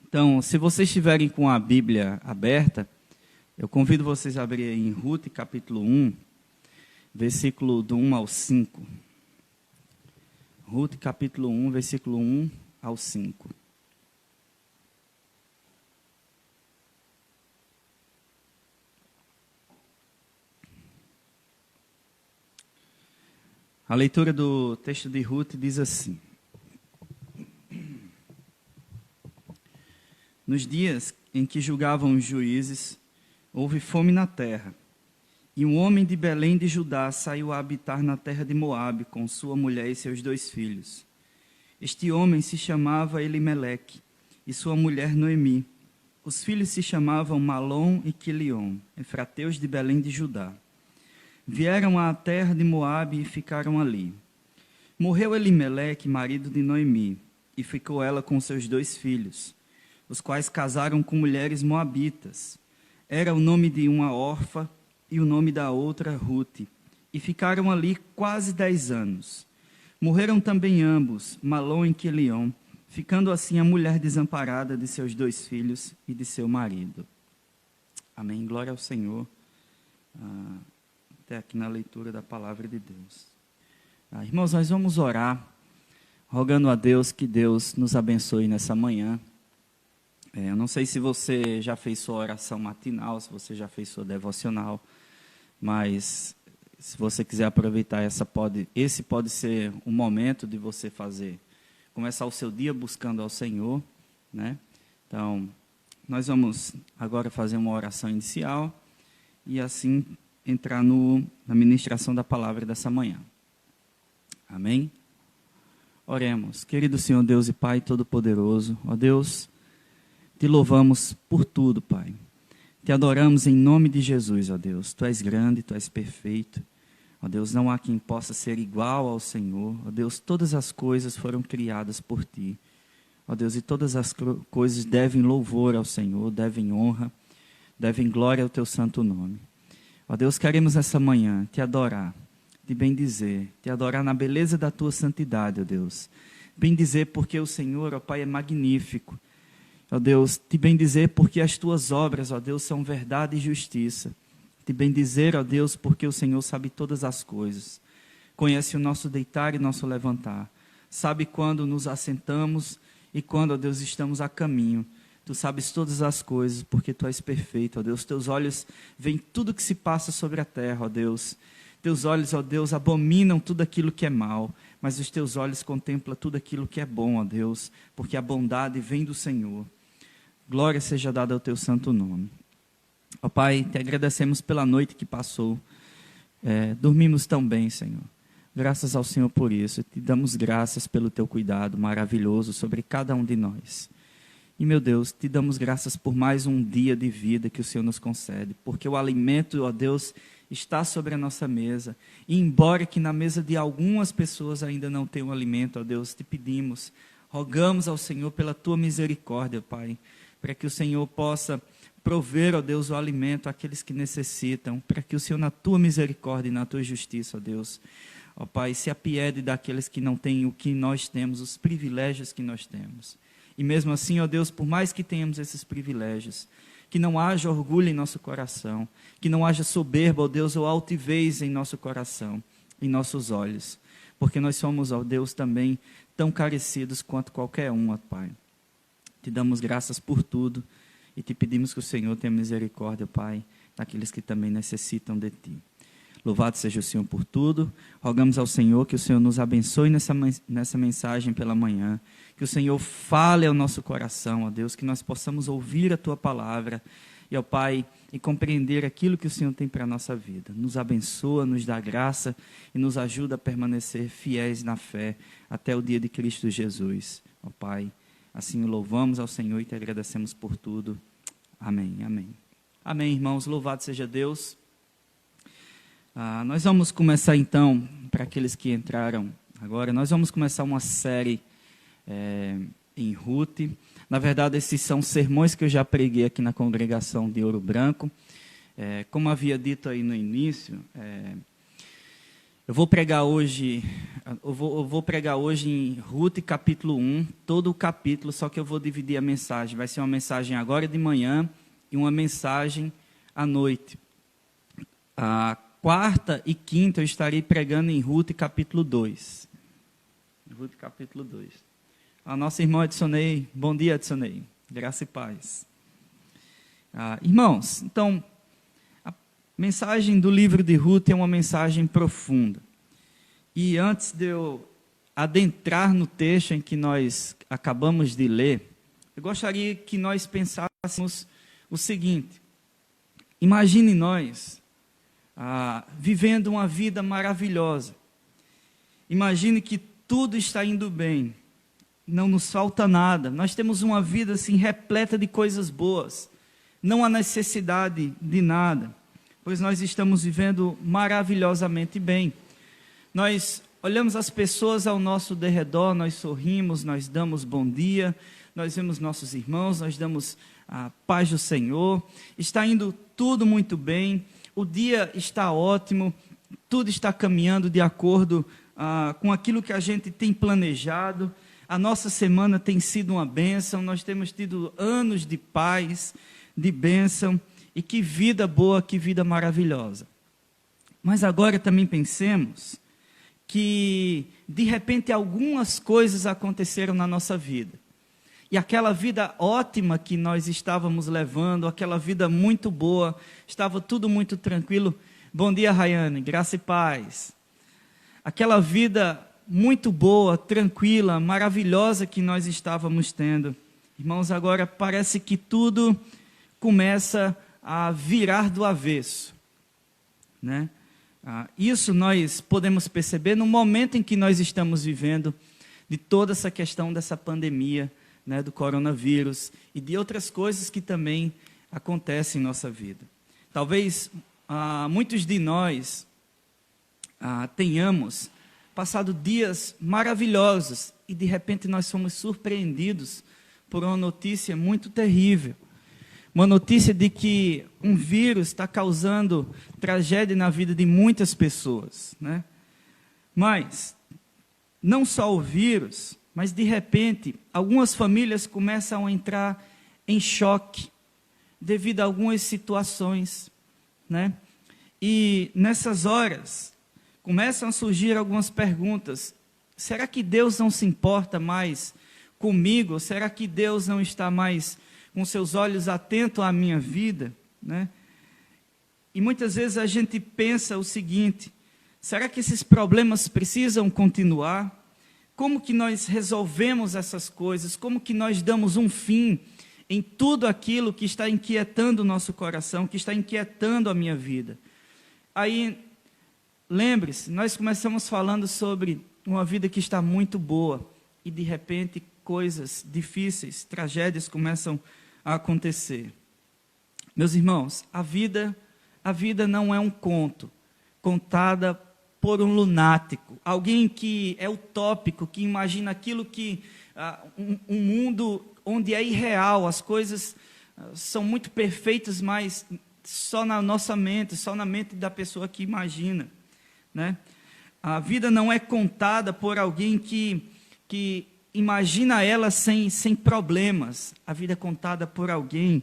Então, se vocês estiverem com a Bíblia aberta, eu convido vocês a abrirem em Ruth, capítulo 1, versículo do 1 ao 5. Ruth, capítulo 1, versículo 1 ao 5. A leitura do texto de Ruth diz assim: Nos dias em que julgavam os juízes, houve fome na terra, e um homem de Belém de Judá saiu a habitar na terra de Moabe com sua mulher e seus 2 filhos. Este homem se chamava Elimeleque, e sua mulher Noemi. Os filhos se chamavam Malom e Quilion, efrateus de Belém de Judá. Vieram à terra de Moabe e ficaram ali. Morreu Elimeleque, marido de Noemi, e ficou ela com seus 2 filhos, os quais casaram com mulheres moabitas. Era o nome de uma Orfa e o nome da outra Ruth, e ficaram ali quase 10 anos. Morreram também ambos, Malom e Quilion, ficando assim a mulher desamparada de seus 2 filhos e de seu marido. Amém. Glória ao Senhor. Até aqui na leitura da palavra de Deus. Irmãos, nós vamos orar, rogando a Deus que Deus nos abençoe nessa manhã. Eu não sei se você já fez sua oração matinal, se você já fez sua devocional, mas se você quiser aproveitar, esse pode ser o momento de você começar o seu dia buscando ao Senhor, né? Então, nós vamos agora fazer uma oração inicial e assim entrar na ministração da palavra dessa manhã. Amém? Oremos. Querido Senhor Deus e Pai Todo-Poderoso, ó Deus, te louvamos por tudo, Pai. Te adoramos em nome de Jesus, ó Deus. Tu és grande, Tu és perfeito. Ó Deus, não há quem possa ser igual ao Senhor. Ó Deus, todas as coisas foram criadas por Ti. Ó Deus, e todas as coisas devem louvor ao Senhor, devem honra, devem glória ao Teu santo nome. Ó Deus, queremos essa manhã Te adorar, Te bendizer, Te adorar na beleza da Tua santidade, ó Deus. Bendizer porque o Senhor, ó Pai, é magnífico. Ó Deus, Te bendizer porque as Tuas obras, ó Deus, são verdade e justiça. Te bendizer, ó Deus, porque o Senhor sabe todas as coisas. Conhece o nosso deitar e nosso levantar. Sabe quando nos assentamos e quando, ó Deus, estamos a caminho. Tu sabes todas as coisas, porque Tu és perfeito, ó Deus. Teus olhos veem tudo que se passa sobre a terra, ó Deus. Teus olhos, ó Deus, abominam tudo aquilo que é mal, mas os Teus olhos contemplam tudo aquilo que é bom, ó Deus, porque a bondade vem do Senhor. Glória seja dada ao Teu santo nome. Ó Pai, Te agradecemos pela noite que passou. Dormimos tão bem, Senhor. Graças ao Senhor por isso. Te damos graças pelo Teu cuidado maravilhoso sobre cada um de nós. E, meu Deus, Te damos graças por mais um dia de vida que o Senhor nos concede. Porque o alimento, ó Deus, está sobre a nossa mesa. E embora que na mesa de algumas pessoas ainda não tenham alimento, ó Deus, Te pedimos, rogamos ao Senhor pela Tua misericórdia, Pai, para que o Senhor possa prover, ó Deus, o alimento àqueles que necessitam, para que o Senhor, na Tua misericórdia e na Tua justiça, ó Deus, ó Pai, se apiede daqueles que não têm o que nós temos, os privilégios que nós temos. E mesmo assim, ó Deus, por mais que tenhamos esses privilégios, que não haja orgulho em nosso coração, que não haja soberba, ó Deus, ou altivez em nosso coração, em nossos olhos, porque nós somos, ó Deus, também tão carecidos quanto qualquer um, ó Pai. Te damos graças por tudo e Te pedimos que o Senhor tenha misericórdia, Pai, daqueles que também necessitam de Ti. Louvado seja o Senhor por tudo. Rogamos ao Senhor que o Senhor nos abençoe nessa mensagem pela manhã. Que o Senhor fale ao nosso coração, ó Deus, que nós possamos ouvir a Tua palavra e, ó Pai, e compreender aquilo que o Senhor tem para a nossa vida. Nos abençoa, nos dá graça e nos ajuda a permanecer fiéis na fé até o dia de Cristo Jesus. Ó Pai, assim louvamos ao Senhor e Te agradecemos por tudo. Amém, amém. Amém, irmãos, louvado seja Deus. Nós vamos começar então, para aqueles que entraram agora, nós vamos começar uma série em Ruth. Na verdade, esses são sermões que eu já preguei aqui na congregação de Ouro Branco. Como havia dito aí no início, Eu vou pregar hoje em Ruth, capítulo 1, todo o capítulo, só que eu vou dividir a mensagem. Vai ser uma mensagem agora de manhã e uma mensagem à noite. A quarta e quinta eu estarei pregando em Ruth, capítulo 2. Ruth, capítulo 2. A nossa irmã Edsonei, bom dia, Edsonei. Graça e paz. Irmãos, então, a mensagem do livro de Ruth é uma mensagem profunda. E antes de eu adentrar no texto em que nós acabamos de ler, eu gostaria que nós pensássemos o seguinte: imagine nós vivendo uma vida maravilhosa. Imagine que tudo está indo bem, não nos falta nada, nós temos uma vida assim repleta de coisas boas, não há necessidade de nada, pois nós estamos vivendo maravilhosamente bem. Nós olhamos as pessoas ao nosso derredor, nós sorrimos, nós damos bom dia, nós vemos nossos irmãos, nós damos a paz do Senhor, está indo tudo muito bem, o dia está ótimo, tudo está caminhando de acordo com aquilo que a gente tem planejado. A nossa semana tem sido uma bênção, nós temos tido anos de paz, de bênção, e que vida boa, que vida maravilhosa. Mas agora também pensemos que, de repente, algumas coisas aconteceram na nossa vida. E aquela vida ótima que nós estávamos levando, aquela vida muito boa, estava tudo muito tranquilo. Bom dia, Rayane, graça e paz. Aquela vida muito boa, tranquila, maravilhosa que nós estávamos tendo. Irmãos, agora parece que tudo começa a virar do avesso, né? Isso nós podemos perceber no momento em que nós estamos vivendo, de toda essa questão dessa pandemia, né, do coronavírus e de outras coisas que também acontecem em nossa vida. Talvez muitos de nós tenhamos passado dias maravilhosos e de repente nós fomos surpreendidos por uma notícia muito terrível. Uma notícia de que um vírus está causando tragédia na vida de muitas pessoas, né? Mas, não só o vírus, mas de repente, algumas famílias começam a entrar em choque devido a algumas situações, né? E nessas horas, começam a surgir algumas perguntas. Será que Deus não se importa mais comigo? Será que Deus não está mais com seus olhos atentos à minha vida, né? E muitas vezes a gente pensa o seguinte: será que esses problemas precisam continuar? Como que nós resolvemos essas coisas? Como que nós damos um fim em tudo aquilo que está inquietando o nosso coração, que está inquietando a minha vida? Aí, lembre-se, nós começamos falando sobre uma vida que está muito boa e de repente coisas difíceis, tragédias começam a acontecer. Meus irmãos, a vida não é um conto contada por um lunático, alguém que é utópico, que imagina aquilo que um mundo onde é irreal, as coisas são muito perfeitas, mas só na nossa mente, só na mente da pessoa que imagina, né? A vida não é contada por alguém que imagina ela sem problemas. A vida é contada por alguém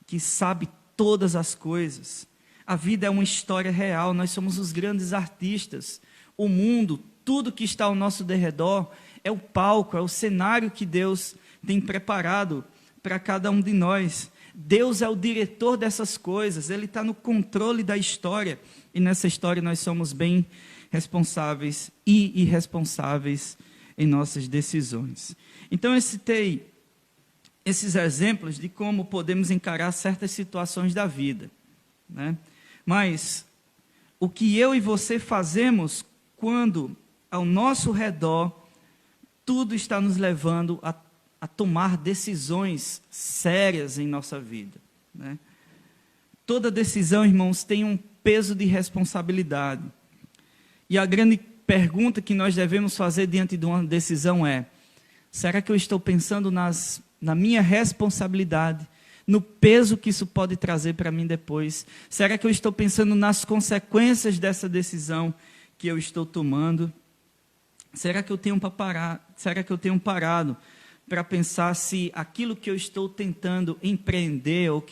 que sabe todas as coisas. A vida é uma história real, nós somos os grandes artistas. O mundo, tudo que está ao nosso derredor, é o palco, é o cenário que Deus tem preparado para cada um de nós. Deus é o diretor dessas coisas, Ele está no controle da história, e nessa história nós somos bem responsáveis e irresponsáveis em nossas decisões. Então eu citei esses exemplos de como podemos encarar certas situações da vida, né? Mas o que eu e você fazemos quando ao nosso redor tudo está nos levando a tomar decisões sérias em nossa vida, né? Toda decisão, irmãos, tem um peso de responsabilidade. E a grande pergunta que nós devemos fazer diante de uma decisão é: será que eu estou pensando na minha responsabilidade, no peso que isso pode trazer para mim depois? Será que eu estou pensando nas consequências dessa decisão que eu estou tomando? Será que eu tenho parado para pensar se aquilo que eu estou tentando empreender, ou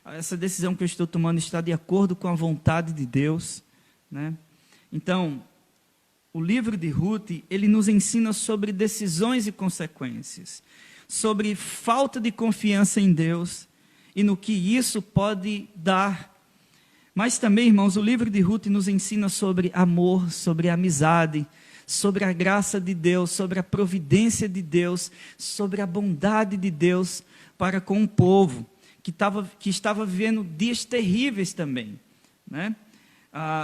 essa decisão que eu estou tomando está de acordo com a vontade de Deus, né? Então, o livro de Ruth, ele nos ensina sobre decisões e consequências, sobre falta de confiança em Deus e no que isso pode dar. Mas também, irmãos, o livro de Ruth nos ensina sobre amor, sobre amizade, sobre a graça de Deus, sobre a providência de Deus, sobre a bondade de Deus para com o povo, que estava vivendo dias terríveis também, né?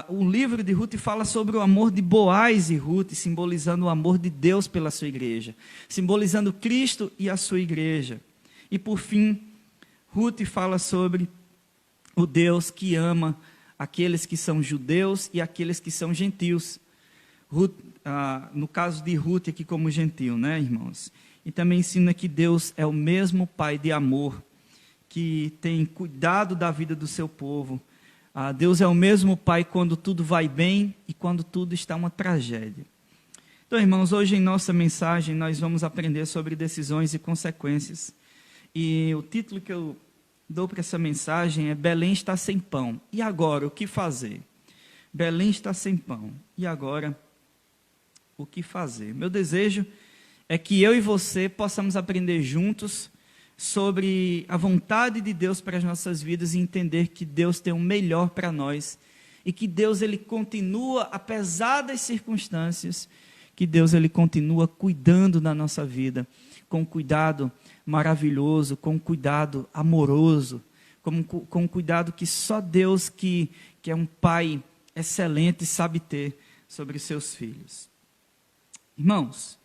O livro de Ruth fala sobre o amor de Boaz e Ruth, simbolizando o amor de Deus pela sua igreja, simbolizando Cristo e a sua igreja. E por fim, Ruth fala sobre o Deus que ama aqueles que são judeus e aqueles que são gentios. No caso de Ruth aqui como gentil, né, irmãos? E também ensina que Deus é o mesmo Pai de amor, que tem cuidado da vida do seu povo. Deus é o mesmo Pai quando tudo vai bem e quando tudo está uma tragédia. Então, irmãos, hoje em nossa mensagem nós vamos aprender sobre decisões e consequências. E o título que eu dou para essa mensagem é Belém está sem pão. E agora, o que fazer? Belém está sem pão. E agora, o que fazer? Meu desejo é que eu e você possamos aprender juntos sobre a vontade de Deus para as nossas vidas e entender que Deus tem o melhor para nós e que Deus, ele continua, apesar das circunstâncias, que Deus, ele continua cuidando da nossa vida, com cuidado maravilhoso, com cuidado amoroso, com cuidado que só Deus, que é um Pai excelente, sabe ter sobre os seus filhos. Irmãos,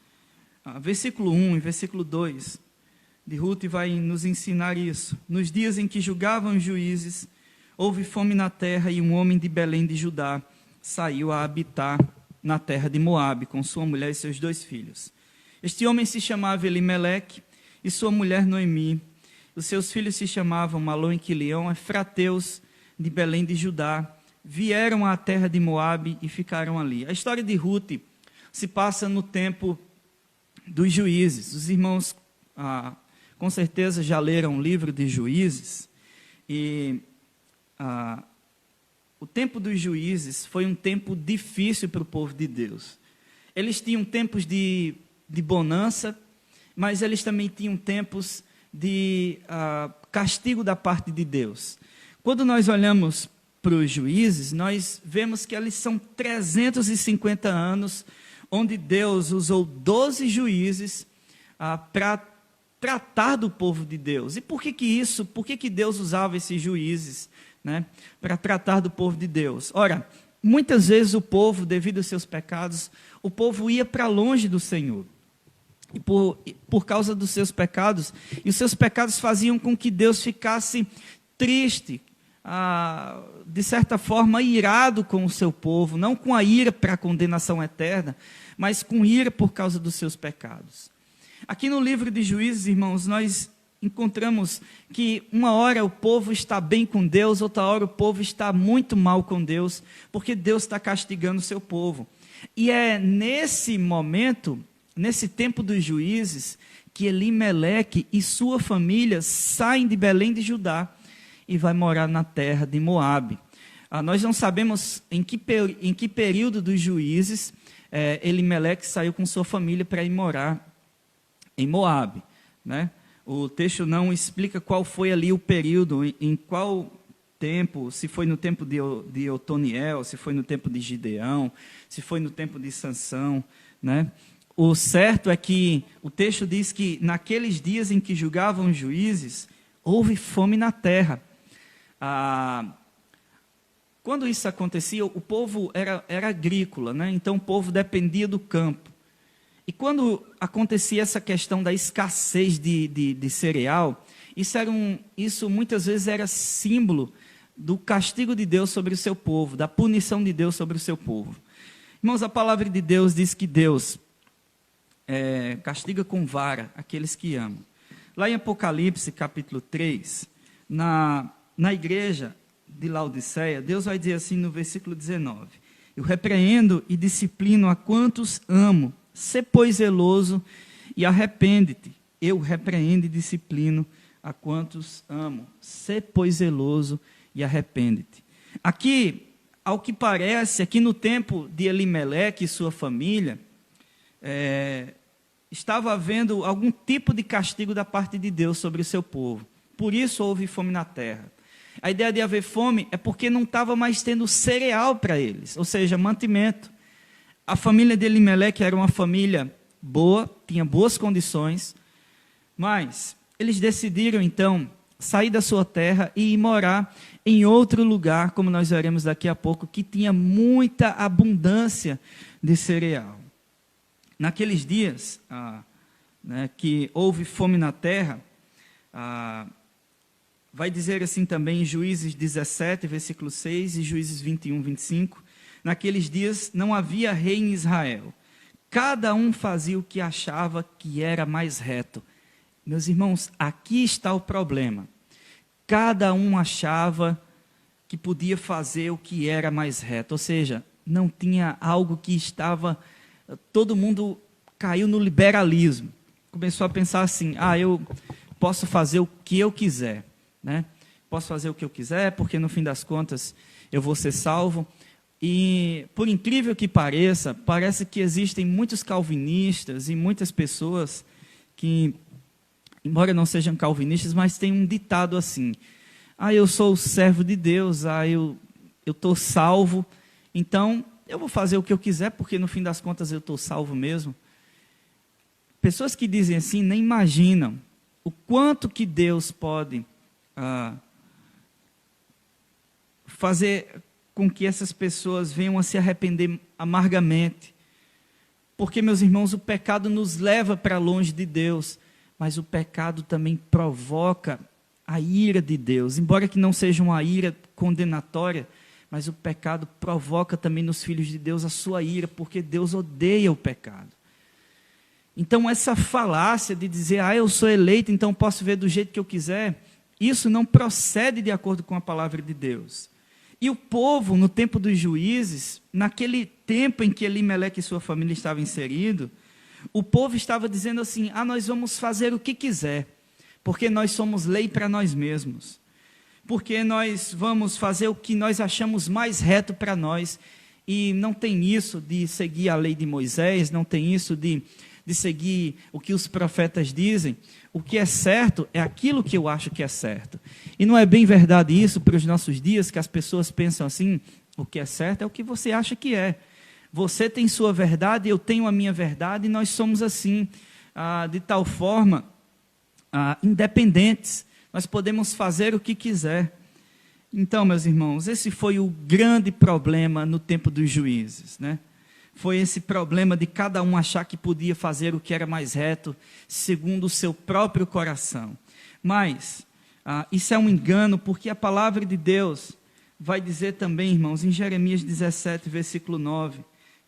versículo 1 e versículo 2 de Ruth vai nos ensinar isso. Nos dias em que julgavam os juízes, houve fome na terra e um homem de Belém de Judá saiu a habitar na terra de Moabe com sua mulher e seus 2 filhos. Este homem se chamava Elimeleque e sua mulher Noemi. Os seus filhos se chamavam Malom e Quilion, efrateus de Belém de Judá. Vieram à terra de Moabe e ficaram ali. A história de Ruth se passa no tempo dos juízes. Os irmãos com certeza já leram o livro de Juízes, e o tempo dos juízes foi um tempo difícil para o povo de Deus. Eles tinham tempos de bonança, mas eles também tinham tempos de castigo da parte de Deus. Quando nós olhamos para os juízes, nós vemos que eles são 350 anos, onde Deus usou 12 juízes para tratar do povo de Deus. E por que Deus usava esses juízes, né, para tratar do povo de Deus? Ora, muitas vezes o povo, devido aos seus pecados, o povo ia para longe do Senhor. E por causa dos seus pecados, e os seus pecados faziam com que Deus ficasse triste, de certa forma irado com o seu povo, não com a ira para a condenação eterna, mas com ira por causa dos seus pecados. Aqui no livro de Juízes, irmãos, nós encontramos que uma hora o povo está bem com Deus, outra hora o povo está muito mal com Deus, porque Deus está castigando o seu povo. E é nesse momento, nesse tempo dos juízes, que Elimeleque e sua família saem de Belém de Judá e vai morar na terra de Moabe. Nós não sabemos em que período dos juízes Elimeleque saiu com sua família para ir morar em Moabe, né? O texto não explica qual foi ali o período, em qual tempo, se foi no tempo de Otoniel, se foi no tempo de Gideão, se foi no tempo de Sansão, né? O certo é que o texto diz que naqueles dias em que julgavam os juízes, houve fome na terra. Quando isso acontecia, o povo era agrícola, né? Então o povo dependia do campo. E quando acontecia essa questão da escassez de cereal, isso muitas vezes era símbolo do castigo de Deus sobre o seu povo, da punição de Deus sobre o seu povo. Irmãos, a palavra de Deus diz que Deus castiga com vara aqueles que amam. Lá em Apocalipse, capítulo 3, na igreja de Laodiceia, Deus vai dizer assim no versículo 19: Eu repreendo e disciplino a quantos amo. Sê, pois, zeloso e arrepende-te. Eu repreendo e disciplino a quantos amo. Sê, pois, zeloso e arrepende-te. Aqui, ao que parece, aqui no tempo de Elimeleque e sua família, estava havendo algum tipo de castigo da parte de Deus sobre o seu povo. Por isso houve fome na terra. A ideia de haver fome é porque não estava mais tendo cereal para eles, ou seja, mantimento. A família de Elimeleque era uma família boa, tinha boas condições, mas eles decidiram então sair da sua terra e ir morar em outro lugar, como nós veremos daqui a pouco, que tinha muita abundância de cereal. Naqueles dias que houve fome na terra, vai dizer assim também em Juízes 17, versículo 6 e Juízes 21, 25, naqueles dias não havia rei em Israel, cada um fazia o que achava que era mais reto. Meus irmãos, aqui está o problema. Cada um achava que podia fazer o que era mais reto, ou seja, não tinha algo que estava... Todo mundo caiu no liberalismo. Começou a pensar assim, eu posso fazer o que eu quiser, né? Posso fazer o que eu quiser, porque no fim das contas eu vou ser salvo. E, por incrível que pareça, parece que existem muitos calvinistas e muitas pessoas que, embora não sejam calvinistas, mas têm um ditado assim, eu sou o servo de Deus, eu estou salvo, então eu vou fazer o que eu quiser, porque no fim das contas eu estou salvo mesmo. Pessoas que dizem assim nem imaginam o quanto que Deus pode fazer com que essas pessoas venham a se arrepender amargamente. Porque, meus irmãos, o pecado nos leva para longe de Deus, mas o pecado também provoca a ira de Deus. Embora que não seja uma ira condenatória, mas o pecado provoca também nos filhos de Deus a sua ira, porque Deus odeia o pecado. Então, essa falácia de dizer, eu sou eleito, então posso ver do jeito que eu quiser, isso não procede de acordo com a palavra de Deus. E o povo, no tempo dos juízes, naquele tempo em que Elimeleque e sua família estavam inseridos, o povo estava dizendo assim, nós vamos fazer o que quiser, porque nós somos lei para nós mesmos, porque nós vamos fazer o que nós achamos mais reto para nós, e não tem isso de seguir a lei de Moisés, não tem isso de seguir o que os profetas dizem. O que é certo é aquilo que eu acho que é certo. E não é bem verdade isso para os nossos dias, que as pessoas pensam assim, o que é certo é o que você acha que é. Você tem sua verdade, eu tenho a minha verdade, e nós somos assim, de tal forma, independentes. Nós podemos fazer o que quiser. Então, meus irmãos, esse foi o grande problema no tempo dos juízes, né? Foi esse problema de cada um achar que podia fazer o que era mais reto, segundo o seu próprio coração. Mas, isso é um engano, porque a palavra de Deus vai dizer também, irmãos, em Jeremias 17, versículo 9,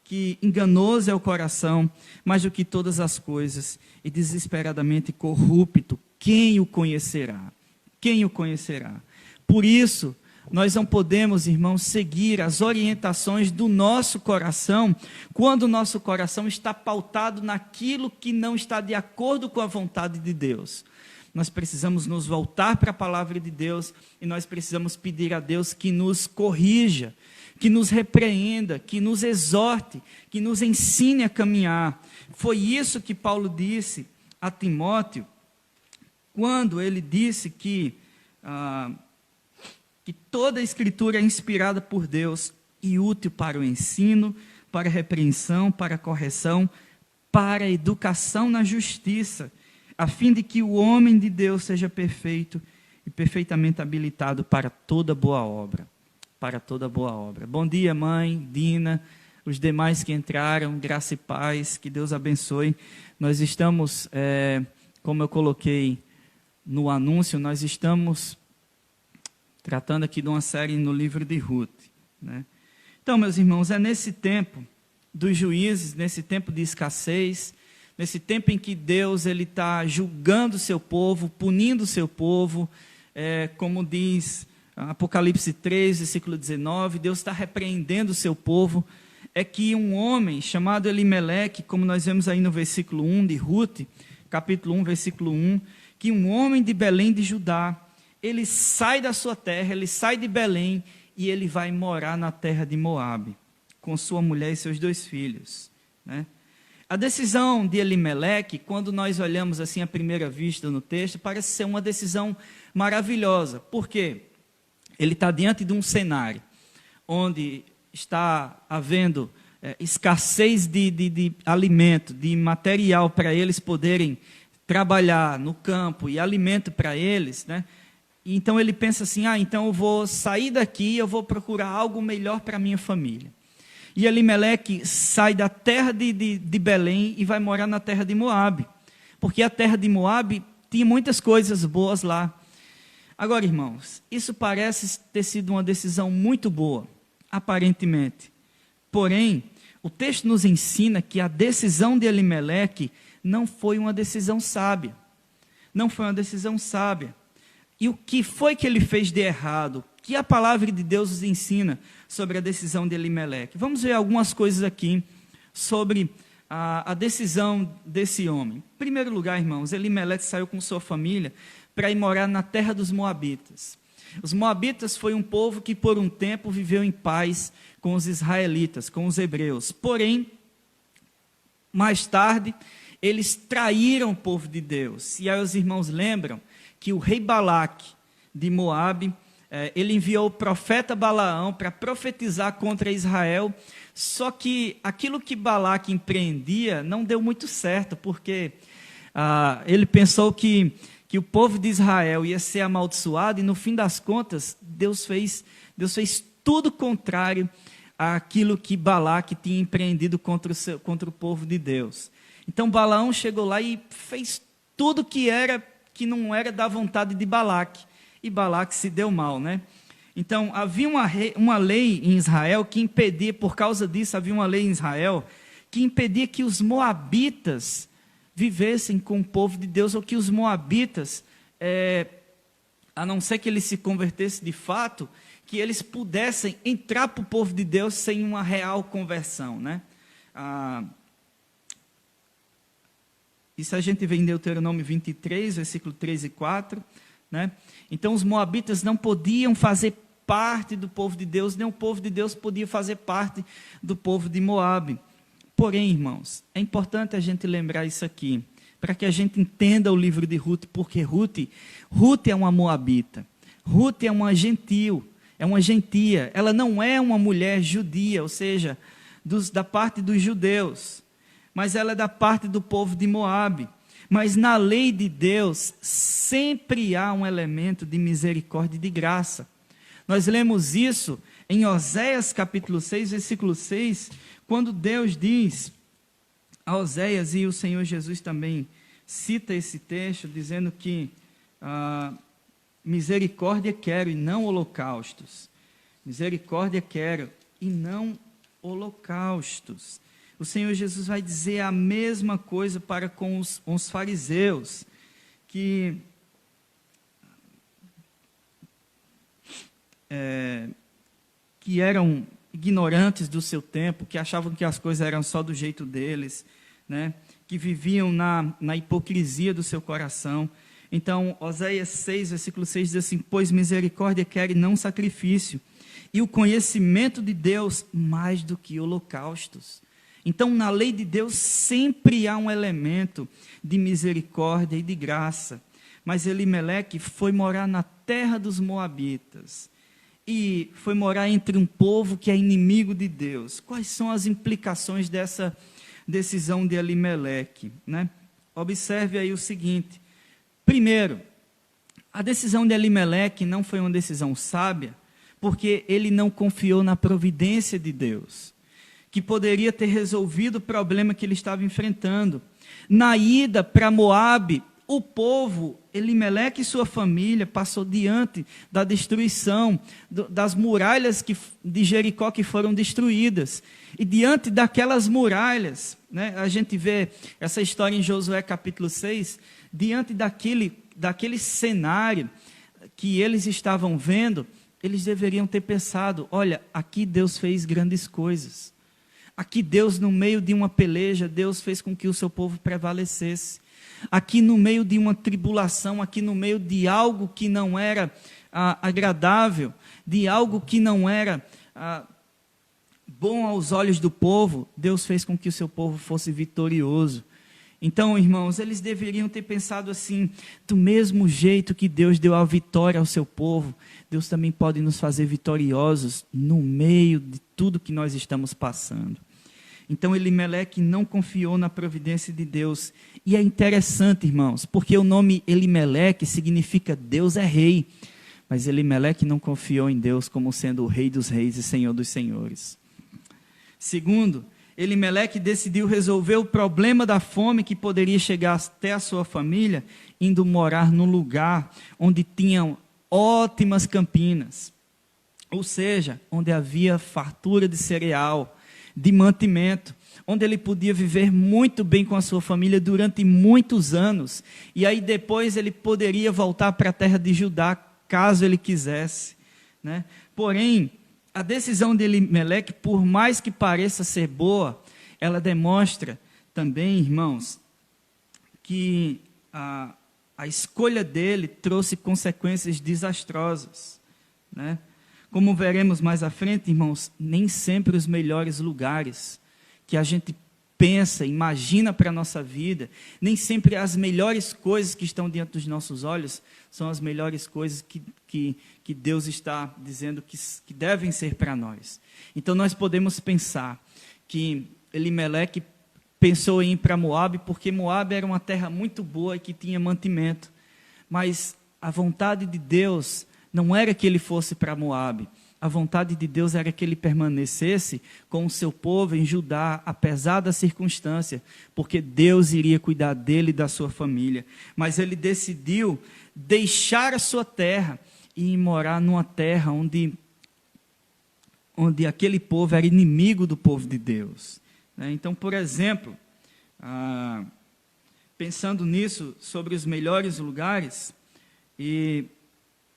que enganoso é o coração, mais do que todas as coisas, e desesperadamente corrupto, quem o conhecerá? Quem o conhecerá? Por isso, nós não podemos, irmãos, seguir as orientações do nosso coração, quando o nosso coração está pautado naquilo que não está de acordo com a vontade de Deus. Nós precisamos nos voltar para a palavra de Deus, e nós precisamos pedir a Deus que nos corrija, que nos repreenda, que nos exorte, que nos ensine a caminhar. Foi isso que Paulo disse a Timóteo, quando ele disse que toda a Escritura é inspirada por Deus e útil para o ensino, para a repreensão, para a correção, para a educação na justiça, a fim de que o homem de Deus seja perfeito e perfeitamente habilitado para toda boa obra. Para toda boa obra. Bom dia, mãe, Dina, os demais que entraram, graça e paz, que Deus abençoe. Nós estamos, como eu coloquei no anúncio, nós estamos tratando aqui de uma série no livro de Ruth, né? Então, meus irmãos, é nesse tempo dos juízes, nesse tempo de escassez, nesse tempo em que Deus está julgando o seu povo, punindo o seu povo, como diz Apocalipse 3, versículo 19, Deus está repreendendo o seu povo, é que um homem chamado Elimeleque, como nós vemos aí no versículo 1 de Ruth, capítulo 1, versículo 1, que um homem de Belém de Judá, ele sai da sua terra, ele sai de Belém e ele vai morar na terra de Moabe, com sua mulher e seus 2 filhos, né? A decisão de Elimeleque, quando nós olhamos assim à primeira vista no texto, parece ser uma decisão maravilhosa. Por quê? Ele está diante de um cenário onde está havendo escassez de alimento, de material para eles poderem trabalhar no campo e alimento para eles, né? Então ele pensa assim, então eu vou sair daqui, eu vou procurar algo melhor para a minha família. E Elimeleque sai da terra de Belém e vai morar na terra de Moabe, porque a terra de Moabe tinha muitas coisas boas lá. Agora, irmãos, isso parece ter sido uma decisão muito boa, aparentemente. Porém, o texto nos ensina que a decisão de Elimeleque não foi uma decisão sábia. Não foi uma decisão sábia. E o que foi que ele fez de errado? O que a palavra de Deus nos ensina sobre a decisão de Elimeleque? Vamos ver algumas coisas aqui sobre a decisão desse homem. Em primeiro lugar, irmãos, Elimeleque saiu com sua família para ir morar na terra dos Moabitas. Os Moabitas foi um povo que por um tempo viveu em paz com os israelitas, com os hebreus. Porém, mais tarde, eles traíram o povo de Deus. E aí os irmãos lembram que o rei Balaque de Moabe, ele enviou o profeta Balaão para profetizar contra Israel, só que aquilo que Balaque empreendia não deu muito certo, porque ele pensou que o povo de Israel ia ser amaldiçoado, e no fim das contas, Deus fez tudo contrário àquilo que Balaque tinha empreendido contra o povo de Deus. Então Balaão chegou lá e fez tudo que não era da vontade de Balaque, e Balaque se deu mal, né? Então havia uma lei em Israel que impedia, por causa disso havia uma lei em Israel que impedia que os moabitas vivessem com o povo de Deus, ou que os moabitas, a não ser que eles se convertessem de fato, que eles pudessem entrar para o povo de Deus sem uma real conversão, né? Isso a gente vê em Deuteronômio 23, versículo 3 e 4, né? Então os moabitas não podiam fazer parte do povo de Deus, nem o povo de Deus podia fazer parte do povo de Moabe. Porém, irmãos, é importante a gente lembrar isso aqui, para que a gente entenda o livro de Ruth, porque Ruth é uma moabita, Ruth é uma gentil, é uma gentia, ela não é uma mulher judia, ou seja, da parte dos judeus, mas ela é da parte do povo de Moabe. Mas na lei de Deus, sempre há um elemento de misericórdia e de graça. Nós lemos isso em Oséias capítulo 6, versículo 6, quando Deus diz a Oséias, e o Senhor Jesus também cita esse texto, dizendo que misericórdia quero e não holocaustos. Misericórdia quero e não holocaustos. O Senhor Jesus vai dizer a mesma coisa para com os fariseus, que eram ignorantes do seu tempo, que achavam que as coisas eram só do jeito deles, né? Que viviam na hipocrisia do seu coração. Então, Oséias 6, versículo 6 diz assim: pois misericórdia quer e não sacrifício, e o conhecimento de Deus mais do que holocaustos. Então, na lei de Deus sempre há um elemento de misericórdia e de graça. Mas Elimeleque foi morar na terra dos moabitas, e foi morar entre um povo que é inimigo de Deus. Quais são as implicações dessa decisão de Elimeleque, né? Observe aí o seguinte: primeiro, a decisão de Elimeleque não foi uma decisão sábia, porque ele não confiou na providência de Deus, que poderia ter resolvido o problema que ele estava enfrentando. Na ida para Moabe, o povo, Elimeleque e sua família, passou diante da destruição das muralhas de Jericó que foram destruídas. E diante daquelas muralhas, né, a gente vê essa história em Josué capítulo 6, diante daquele cenário que eles estavam vendo, eles deveriam ter pensado, olha, aqui Deus fez grandes coisas. Aqui Deus, no meio de uma peleja, Deus fez com que o seu povo prevalecesse. Aqui no meio de uma tribulação, aqui no meio de algo que não era agradável, de algo que não era bom aos olhos do povo, Deus fez com que o seu povo fosse vitorioso. Então, irmãos, eles deveriam ter pensado assim, do mesmo jeito que Deus deu a vitória ao seu povo, Deus também pode nos fazer vitoriosos no meio de tudo que nós estamos passando. Então, Elimeleque não confiou na providência de Deus. E é interessante, irmãos, porque o nome Elimeleque significa Deus é rei. Mas Elimeleque não confiou em Deus como sendo o rei dos reis e senhor dos senhores. Segundo, Elimeleque decidiu resolver o problema da fome que poderia chegar até a sua família, indo morar num lugar onde tinham ótimas campinas. Ou seja, onde havia fartura de cereal, de mantimento, onde ele podia viver muito bem com a sua família durante muitos anos, e aí depois ele poderia voltar para a terra de Judá, caso ele quisesse, né? Porém, a decisão de Elimeleque, por mais que pareça ser boa, ela demonstra também, irmãos, que a escolha dele trouxe consequências desastrosas, né? Como veremos mais à frente, irmãos, nem sempre os melhores lugares que a gente pensa, imagina para a nossa vida, nem sempre as melhores coisas que estão diante dos nossos olhos são as melhores coisas que Deus está dizendo que devem ser para nós. Então nós podemos pensar que Elimeleque pensou em ir para Moabe, porque Moabe era uma terra muito boa e que tinha mantimento, mas a vontade de Deus não era que ele fosse para Moabe. A vontade de Deus era que ele permanecesse com o seu povo em Judá, apesar da circunstância, porque Deus iria cuidar dele e da sua família. Mas ele decidiu deixar a sua terra e ir morar numa terra onde aquele povo era inimigo do povo de Deus. Então, por exemplo, pensando nisso, sobre os melhores lugares, e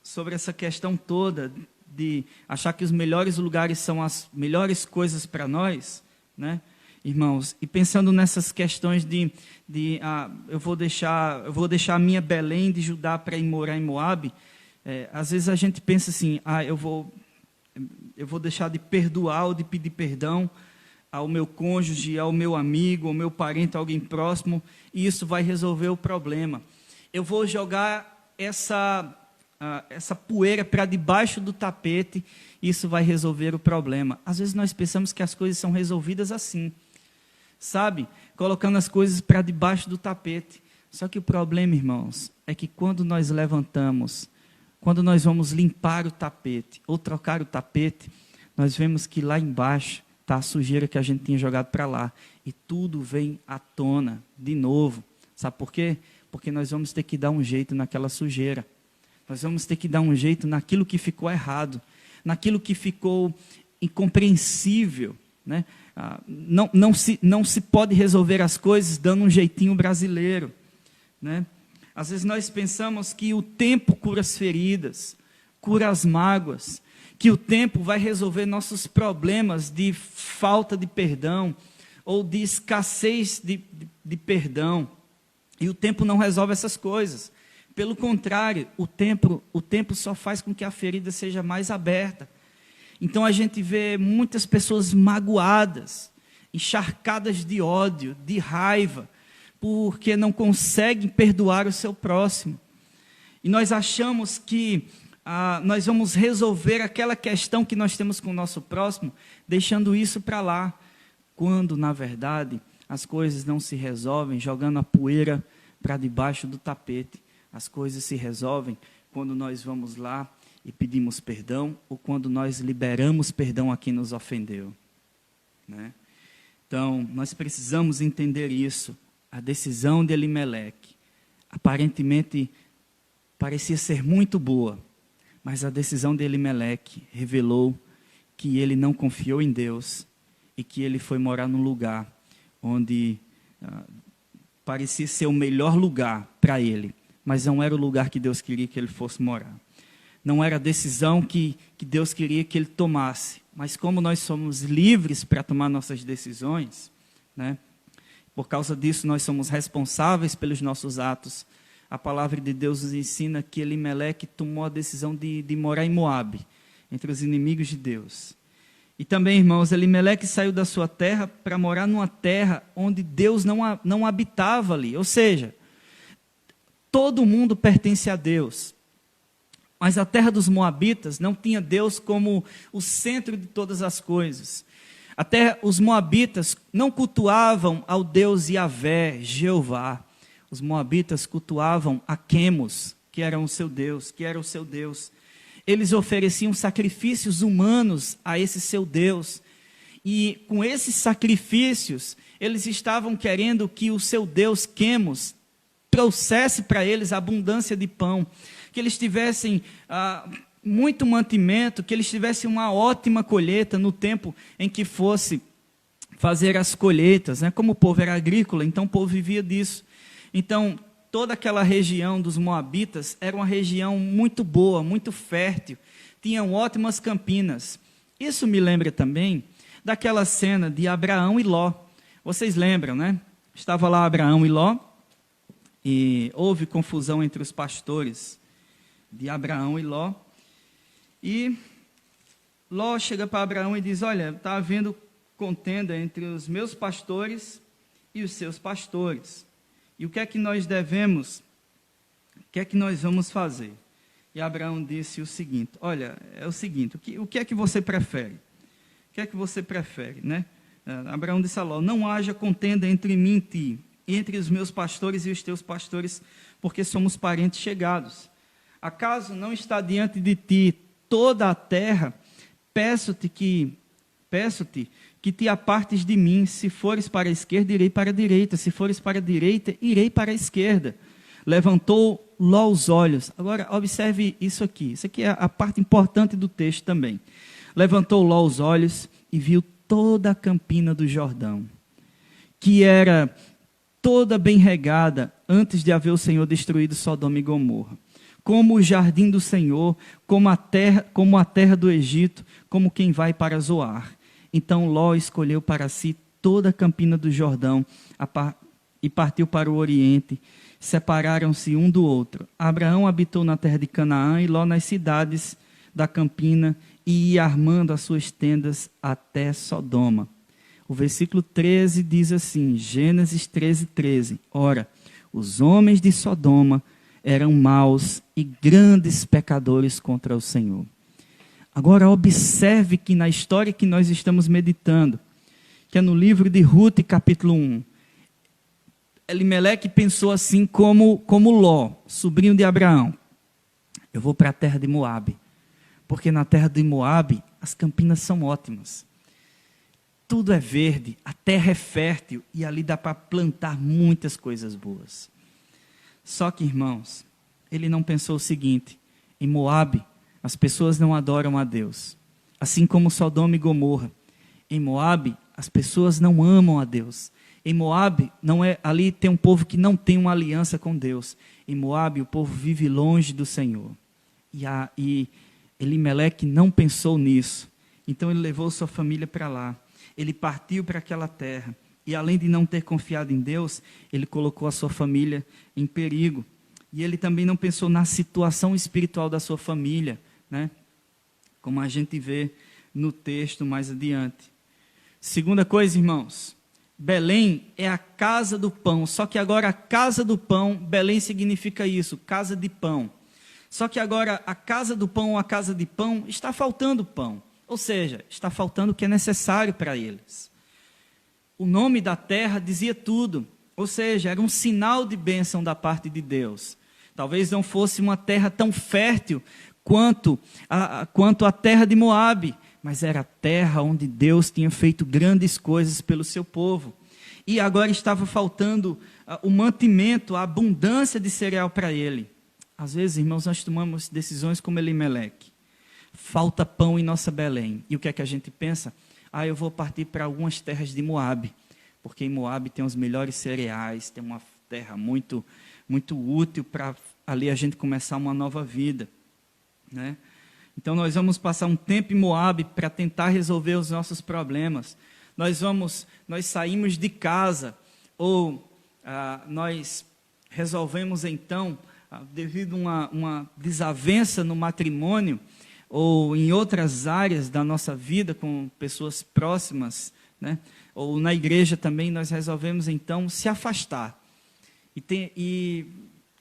sobre essa questão toda de achar que os melhores lugares são as melhores coisas para nós, né, irmãos? E pensando nessas questões eu vou deixar a minha Belém de Judá para ir morar em Moabe. Às vezes a gente pensa assim, eu vou deixar de perdoar ou de pedir perdão ao meu cônjuge, ao meu amigo, ao meu parente, a alguém próximo, e isso vai resolver o problema. Eu vou jogar essa poeira para debaixo do tapete, isso vai resolver o problema. Às vezes nós pensamos que as coisas são resolvidas assim, sabe? Colocando as coisas para debaixo do tapete. Só que o problema, irmãos, é que quando nós levantamos, quando nós vamos limpar o tapete, ou trocar o tapete, nós vemos que lá embaixo está a sujeira que a gente tinha jogado para lá, e tudo vem à tona de novo. Sabe por quê? Porque nós vamos ter que dar um jeito naquela sujeira. Nós vamos ter que dar um jeito naquilo que ficou errado, naquilo que ficou incompreensível, né? Não se pode resolver as coisas dando um jeitinho brasileiro, né? Às vezes nós pensamos que o tempo cura as feridas, cura as mágoas, que o tempo vai resolver nossos problemas de falta de perdão ou de escassez de perdão. E o tempo não resolve essas coisas. Pelo contrário, o tempo só faz com que a ferida seja mais aberta. Então a gente vê muitas pessoas magoadas, encharcadas de ódio, de raiva, porque não conseguem perdoar o seu próximo. E nós achamos que nós vamos resolver aquela questão que nós temos com o nosso próximo, deixando isso para lá, quando, na verdade, as coisas não se resolvem jogando a poeira para debaixo do tapete. As coisas se resolvem quando nós vamos lá e pedimos perdão, ou quando nós liberamos perdão a quem nos ofendeu, né? Então, nós precisamos entender isso. A decisão de Elimeleque, aparentemente, parecia ser muito boa, mas a decisão de Elimeleque revelou que ele não confiou em Deus e que ele foi morar num lugar onde parecia ser o melhor lugar para ele, mas não era o lugar que Deus queria que ele fosse morar. Não era a decisão que Deus queria que ele tomasse. Mas como nós somos livres para tomar nossas decisões, né? Por causa disso nós somos responsáveis pelos nossos atos. A palavra de Deus nos ensina que Elimeleque tomou a decisão de morar em Moabe, entre os inimigos de Deus. E também, irmãos, Elimeleque saiu da sua terra para morar numa terra onde Deus não habitava ali. Ou seja, todo mundo pertence a Deus. Mas a terra dos Moabitas não tinha Deus como o centro de todas as coisas. Os Moabitas não cultuavam ao Deus Yahvé, Jeová. Os Moabitas cultuavam a Quemos, que era o seu Deus. Eles ofereciam sacrifícios humanos a esse seu Deus. E com esses sacrifícios, eles estavam querendo que o seu Deus Quemos trouxesse para eles abundância de pão, que eles tivessem muito mantimento, que eles tivessem uma ótima colheita no tempo em que fosse fazer as colheitas, né? Como o povo era agrícola, então o povo vivia disso. Então, toda aquela região dos Moabitas era uma região muito boa, muito fértil, tinham ótimas campinas. Isso me lembra também daquela cena de Abraão e Ló. Vocês lembram, né? Estava lá Abraão e Ló, e houve confusão entre os pastores de Abraão e Ló. E Ló chega para Abraão e diz: olha, está havendo contenda entre os meus pastores e os seus pastores. E o que é que nós vamos fazer? E Abraão disse o seguinte: olha, é o seguinte, o que é que você prefere? O que é que você prefere, né? Abraão disse a Ló: não haja contenda entre mim e ti, entre os meus pastores e os teus pastores, porque somos parentes chegados. Acaso não está diante de ti toda a terra? Peço-te que te apartes de mim. Se fores para a esquerda, irei para a direita. Se fores para a direita, irei para a esquerda. Levantou Ló os olhos. Agora, observe isso aqui. Isso aqui é a parte importante do texto também. Levantou Ló os olhos e viu toda a campina do Jordão, que era toda bem regada antes de haver o Senhor destruído Sodoma e Gomorra. Como o jardim do Senhor, como a terra do Egito, como quem vai para Zoar. Então Ló escolheu para si toda a campina do Jordão e partiu para o Oriente. Separaram-se um do outro. Abraão habitou na terra de Canaã e Ló nas cidades da campina e ia armando as suas tendas até Sodoma. O versículo 13 diz assim, Gênesis 13. Ora, os homens de Sodoma eram maus e grandes pecadores contra o Senhor. Agora observe que na história que nós estamos meditando, que é no livro de Ruth, capítulo 1, Elimeleque pensou assim como Ló, sobrinho de Abraão. Eu vou para a terra de Moabe, porque na terra de Moabe as campinas são ótimas. Tudo é verde, a terra é fértil e ali dá para plantar muitas coisas boas. Só que, irmãos, ele não pensou o seguinte: em Moabe as pessoas não adoram a Deus, assim como Sodoma e Gomorra. Em Moabe as pessoas não amam a Deus. Em Moabe ali tem um povo que não tem uma aliança com Deus. Em Moabe o povo vive longe do Senhor. E Elimeleque não pensou nisso. Então ele levou sua família para lá. Ele partiu para aquela terra. E além de não ter confiado em Deus, ele colocou a sua família em perigo. E ele também não pensou na situação espiritual da sua família, né? Como a gente vê no texto mais adiante. Segunda coisa, irmãos, Belém é a casa do pão. Só que agora a casa do pão, Belém significa isso, casa de pão. Só que agora a casa do pão ou a casa de pão está faltando pão. Ou seja, está faltando o que é necessário para eles. O nome da terra dizia tudo. Ou seja, era um sinal de bênção da parte de Deus. Talvez não fosse uma terra tão fértil quanto a terra de Moabe, mas era a terra onde Deus tinha feito grandes coisas pelo seu povo. E agora estava faltando o mantimento, a abundância de cereal para ele. Às vezes, irmãos, nós tomamos decisões como Elimeleque. Falta pão em nossa Belém. E o que é que a gente pensa? Eu vou partir para algumas terras de Moabe, porque em Moabe tem os melhores cereais, tem uma terra muito, muito útil para ali a gente começar uma nova vida. né? Então nós vamos passar um tempo em Moabe para tentar resolver os nossos problemas. Nós saímos de casa, ou nós resolvemos então, devido a uma desavença no matrimônio, ou em outras áreas da nossa vida com pessoas próximas, né? Ou na igreja também, nós resolvemos então se afastar e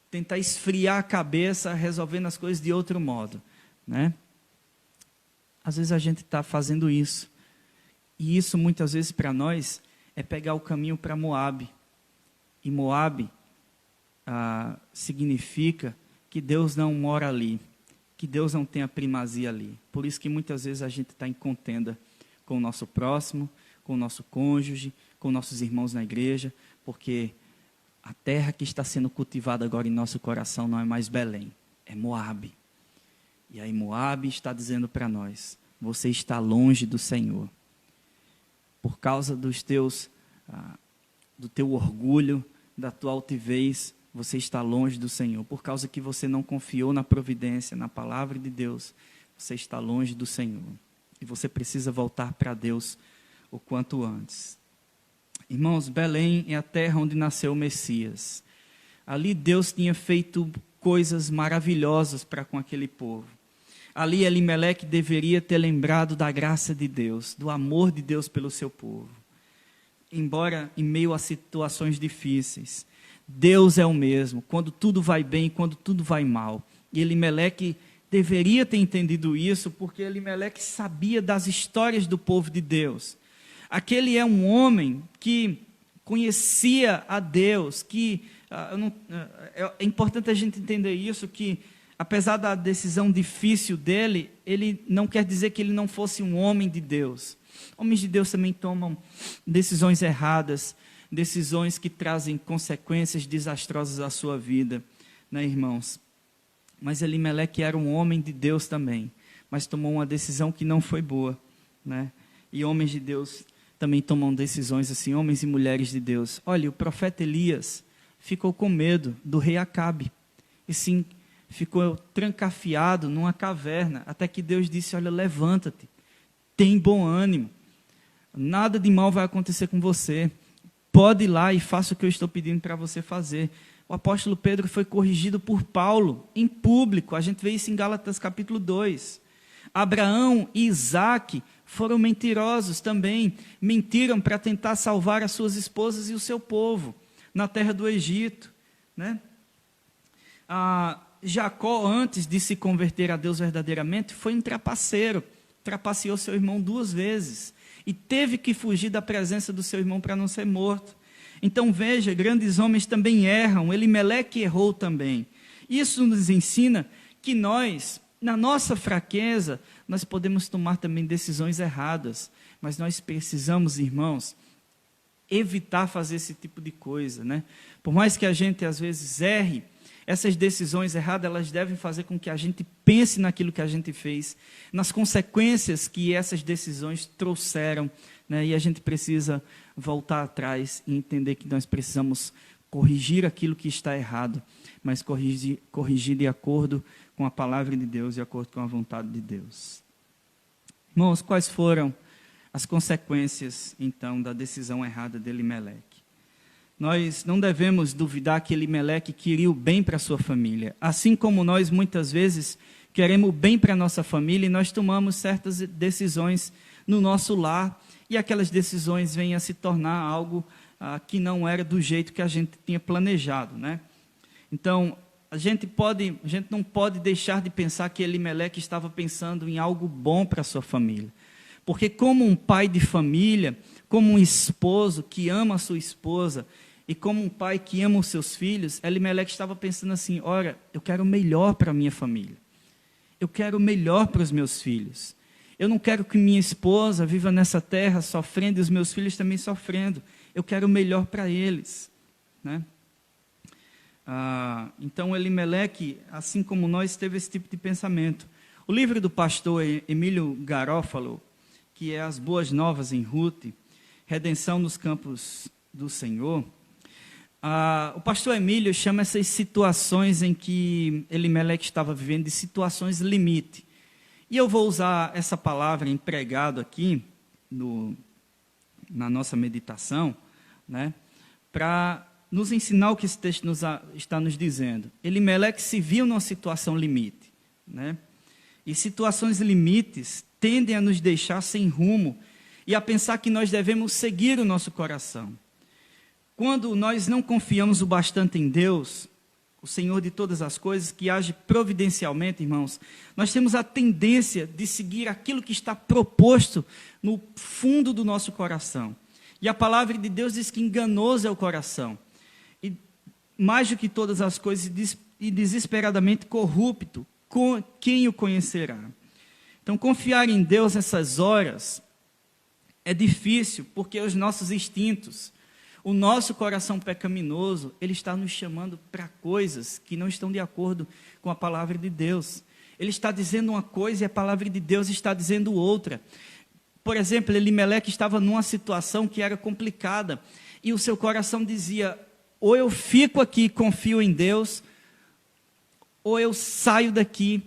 tentar esfriar a cabeça, resolvendo as coisas de outro modo, né? Às vezes a gente está fazendo isso, e isso muitas vezes para nós é pegar o caminho para Moabe, e Moabe significa que Deus não mora ali, que Deus não tem a primazia ali. Por isso que muitas vezes a gente está em contenda com o nosso próximo, com o nosso cônjuge, com nossos irmãos na igreja, porque a terra que está sendo cultivada agora em nosso coração não é mais Belém, é Moabe. E aí Moabe está dizendo para nós, você está longe do Senhor. Por causa do teu orgulho, da tua altivez, você está longe do Senhor. Por causa que você não confiou na providência, na palavra de Deus, você está longe do Senhor. E você precisa voltar para Deus o quanto antes. Irmãos, Belém é a terra onde nasceu o Messias. Ali Deus tinha feito coisas maravilhosas para com aquele povo. Ali Elimeleque deveria ter lembrado da graça de Deus, do amor de Deus pelo seu povo. Embora em meio a situações difíceis, Deus é o mesmo, quando tudo vai bem e quando tudo vai mal. E Elimeleque deveria ter entendido isso, porque Elimeleque sabia das histórias do povo de Deus. Aquele é um homem que conhecia a Deus, é importante a gente entender isso, que apesar da decisão difícil dele, ele não quer dizer que ele não fosse um homem de Deus. Homens de Deus também tomam decisões erradas, decisões que trazem consequências desastrosas à sua vida, né, irmãos? Mas Elimeleque era um homem de Deus também, mas tomou uma decisão que não foi boa, né? E homens de Deus também tomam decisões assim, homens e mulheres de Deus. Olha, o profeta Elias ficou com medo do rei Acabe, e sim, ficou trancafiado numa caverna, até que Deus disse, olha, levanta-te, tem bom ânimo, nada de mal vai acontecer com você, pode ir lá e faça o que eu estou pedindo para você fazer. O apóstolo Pedro foi corrigido por Paulo, em público, a gente vê isso em Gálatas capítulo 2. Abraão e Isaque foram mentirosos também, mentiram para tentar salvar as suas esposas e o seu povo, na terra do Egito, né? Jacó, antes de se converter a Deus verdadeiramente, foi um trapaceiro, trapaceou seu irmão 2 vezes, e teve que fugir da presença do seu irmão para não ser morto. Então veja, grandes homens também erram, Elimeleque errou também. Isso nos ensina que nós, na nossa fraqueza, nós podemos tomar também decisões erradas, mas nós precisamos, irmãos, evitar fazer esse tipo de coisa, né? Por mais que a gente às vezes erre, essas decisões erradas, elas devem fazer com que a gente pense naquilo que a gente fez, nas consequências que essas decisões trouxeram, né? E a gente precisa voltar atrás e entender que nós precisamos corrigir aquilo que está errado, mas corrigir de acordo com a palavra de Deus, de acordo com a vontade de Deus. Irmãos, quais foram as consequências, então, da decisão errada de Elimeleque? Nós não devemos duvidar que Elimeleque queria o bem para a sua família. Assim como nós, muitas vezes, queremos o bem para a nossa família e nós tomamos certas decisões no nosso lar e aquelas decisões vêm a se tornar algo que não era do jeito que a gente tinha planejado, né? Então, a gente não pode deixar de pensar que Elimeleque estava pensando em algo bom para a sua família. Porque como um pai de família, como um esposo que ama a sua esposa, e como um pai que ama os seus filhos, Elimeleque estava pensando assim, olha, eu quero o melhor para a minha família. Eu quero o melhor para os meus filhos. Eu não quero que minha esposa viva nessa terra sofrendo e os meus filhos também sofrendo. Eu quero o melhor para eles, né? Então Elimeleque, assim como nós, teve esse tipo de pensamento. O livro do pastor Emílio Garófalo, que é As Boas Novas em Ruth, Redenção nos Campos do Senhor, O pastor Emílio chama essas situações em que Elimeleque estava vivendo de situações limite. E eu vou usar essa palavra empregado aqui na nossa meditação, né, para nos ensinar o que esse texto está nos dizendo. Elimeleque se viu numa situação limite, né? E situações limites tendem a nos deixar sem rumo e a pensar que nós devemos seguir o nosso coração. Quando nós não confiamos o bastante em Deus, o Senhor de todas as coisas, que age providencialmente, irmãos, nós temos a tendência de seguir aquilo que está proposto no fundo do nosso coração. E a palavra de Deus diz que enganoso é o coração. E mais do que todas as coisas, e desesperadamente corrupto, quem o conhecerá? Então, confiar em Deus nessas horas é difícil, porque os nossos instintos, o nosso coração pecaminoso, ele está nos chamando para coisas que não estão de acordo com a palavra de Deus. Ele está dizendo uma coisa e a palavra de Deus está dizendo outra. Por exemplo, Elimeleque estava numa situação que era complicada, e o seu coração dizia: ou eu fico aqui e confio em Deus, ou eu saio daqui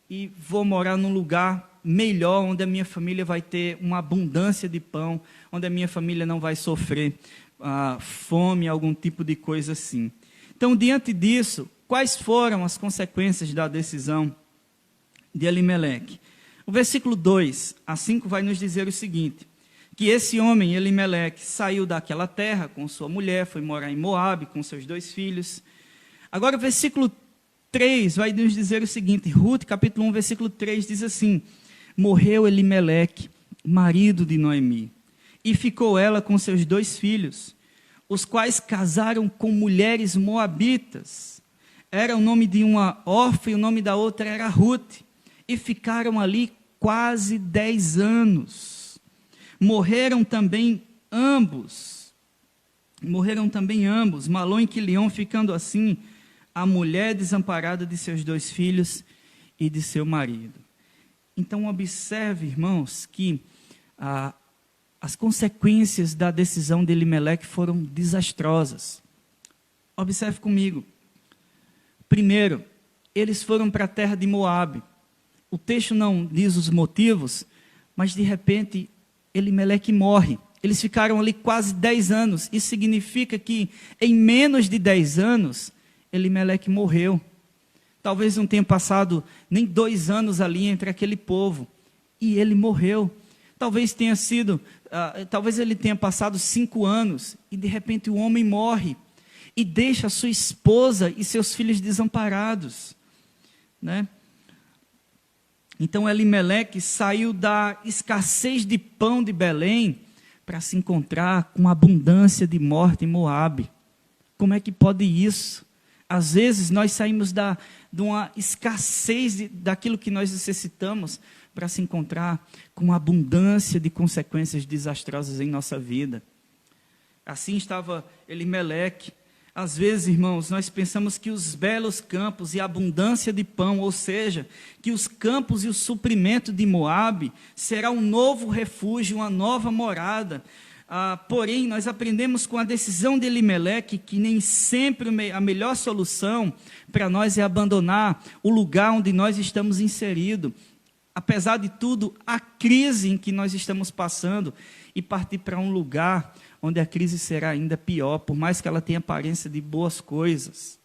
e vou morar num lugar melhor, onde a minha família vai ter uma abundância de pão, onde a minha família não vai sofrer fome, algum tipo de coisa assim. Então, diante disso, quais foram as consequências da decisão de Elimeleque? O versículo 2 a 5 vai nos dizer o seguinte: que esse homem, Elimeleque, saiu daquela terra com sua mulher, foi morar em Moabe com seus 2 filhos. Agora o versículo 3 vai nos dizer o seguinte, Ruth, capítulo 1, versículo 3, diz assim: morreu Elimeleque, marido de Noemi, e ficou ela com seus 2 filhos, os quais casaram com mulheres moabitas. Era o nome de uma Orfa e o nome da outra era Ruth, e ficaram ali quase 10 anos. Morreram também ambos, Malom e Quilion, ficando assim a mulher desamparada de seus 2 filhos e de seu marido. Então, observe, irmãos, que as consequências da decisão de Elimeleque foram desastrosas. Observe comigo. Primeiro, eles foram para a terra de Moabe. O texto não diz os motivos, mas de repente Elimeleque morre. Eles ficaram ali quase 10 anos. Isso significa que em menos de 10 anos, Elimeleque morreu. Talvez não tenha passado nem 2 anos ali entre aquele povo. E ele morreu. Talvez ele tenha passado 5 anos. E de repente o homem morre. E deixa sua esposa e seus filhos desamparados. Né? Então Elimeleque saiu da escassez de pão de Belém para se encontrar com abundância de morte em Moabe. Como é que pode isso? Às vezes nós saímos de uma escassez daquilo que nós necessitamos para se encontrar com uma abundância de consequências desastrosas em nossa vida. Assim estava Elimeleque. Às vezes, irmãos, nós pensamos que os belos campos e a abundância de pão, ou seja, que os campos e o suprimento de Moabe será um novo refúgio, uma nova morada. Porém, nós aprendemos com a decisão de Elimeleque que nem sempre a melhor solução para nós é abandonar o lugar onde nós estamos inseridos. Apesar de tudo, a crise em que nós estamos passando e partir para um lugar onde a crise será ainda pior, por mais que ela tenha aparência de boas coisas.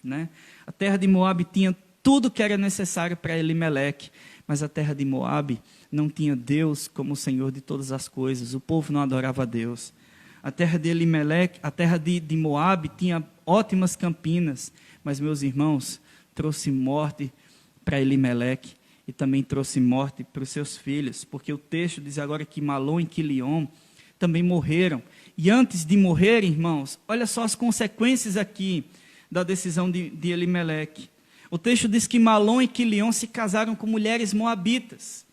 Né? A terra de Moabe tinha tudo que era necessário para Elimeleque, mas a terra de Moabe não tinha Deus como o Senhor de todas as coisas. O povo não adorava a Deus. A terra de Elimeleque, a terra de Moabe tinha ótimas campinas, mas, meus irmãos, trouxe morte para Elimeleque e também trouxe morte para os seus filhos, porque o texto diz agora que Malom e Quilion também morreram. E antes de morrer, irmãos, olha só as consequências aqui da decisão de Elimeleque. O texto diz que Malom e Quilion se casaram com mulheres moabitas.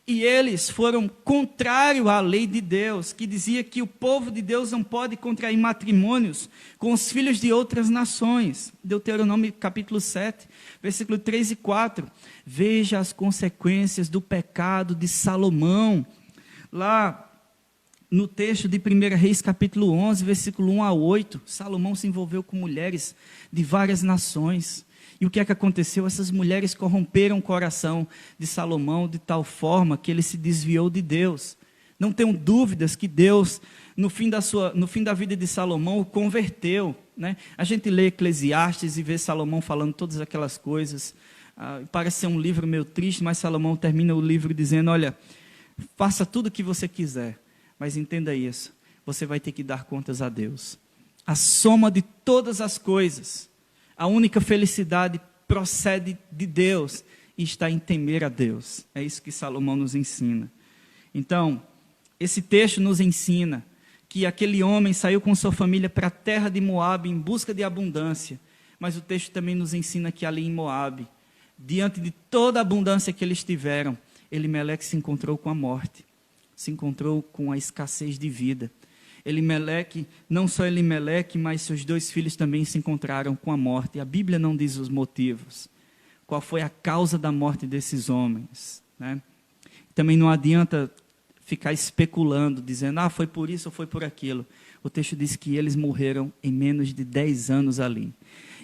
E eles foram contrário à lei de Deus, que dizia que o povo de Deus não pode contrair matrimônios com os filhos de outras nações. Deuteronômio capítulo 7, versículo 3 e 4. Veja as consequências do pecado de Salomão. Lá, no texto de 1 Reis, capítulo 11, versículo 1 a 8, Salomão se envolveu com mulheres de várias nações. E o que é que aconteceu? Essas mulheres corromperam o coração de Salomão de tal forma que ele se desviou de Deus. Não tenho dúvidas que Deus, no fim da vida de Salomão, o converteu, né? A gente lê Eclesiastes e vê Salomão falando todas aquelas coisas. Parece ser um livro meio triste, mas Salomão termina o livro dizendo: olha, faça tudo o que você quiser, mas entenda isso, você vai ter que dar contas a Deus. A soma de todas as coisas, a única felicidade procede de Deus e está em temer a Deus. É isso que Salomão nos ensina. Então, esse texto nos ensina que aquele homem saiu com sua família para a terra de Moabe em busca de abundância, mas o texto também nos ensina que ali em Moabe, diante de toda a abundância que eles tiveram, Elimeleque se encontrou com a morte, se encontrou com a escassez de vida. Elimeleque, não só Elimeleque, mas seus 2 filhos também se encontraram com a morte. A Bíblia não diz os motivos, qual foi a causa da morte desses homens, né? Também não adianta ficar especulando, dizendo, foi por isso ou foi por aquilo. O texto diz que eles morreram em menos de 10 anos ali.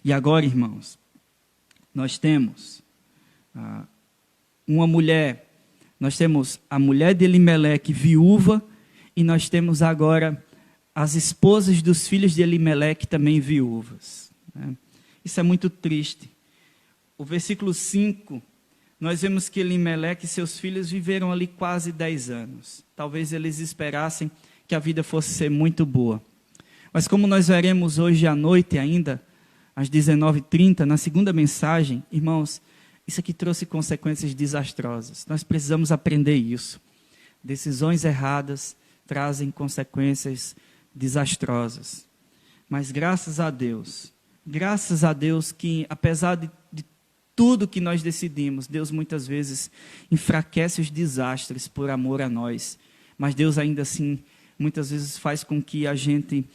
E agora, irmãos, nós temos uma mulher, nós temos a mulher de Elimeleque viúva, e nós temos agora as esposas dos filhos de Elimeleque também viúvas, né? Isso é muito triste. O versículo 5, nós vemos que Elimeleque e seus filhos viveram ali quase 10 anos. Talvez eles esperassem que a vida fosse ser muito boa. Mas como nós veremos hoje à noite ainda, às 19h30, na segunda mensagem, irmãos, isso aqui trouxe consequências desastrosas. Nós precisamos aprender isso. Decisões erradas trazem consequências desastrosas. Mas graças a Deus que, apesar de tudo que nós decidimos, Deus muitas vezes enfraquece os desastres por amor a nós. Mas Deus ainda assim, muitas vezes faz com que a gente,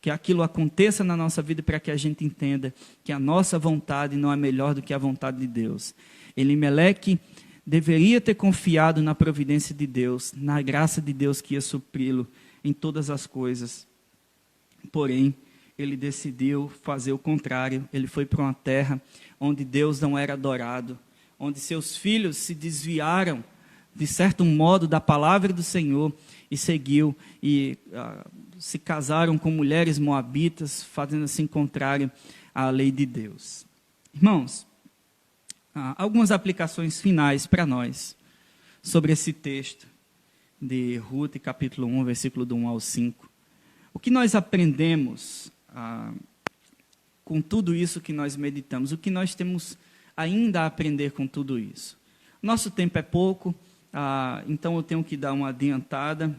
que aquilo aconteça na nossa vida para que a gente entenda que a nossa vontade não é melhor do que a vontade de Deus. Elimeleque deveria ter confiado na providência de Deus, na graça de Deus que ia supri-lo em todas as coisas. Porém, ele decidiu fazer o contrário. Ele foi para uma terra onde Deus não era adorado, onde seus filhos se desviaram, de certo modo, da palavra do Senhor e seguiu e se casaram com mulheres moabitas, fazendo assim contrário à lei de Deus. Irmãos, algumas aplicações finais para nós sobre esse texto de Ruth, capítulo 1, versículo do 1 ao 5. O que nós aprendemos com tudo isso que nós meditamos? O que nós temos ainda a aprender com tudo isso? Nosso tempo é pouco, então eu tenho que dar uma adiantada.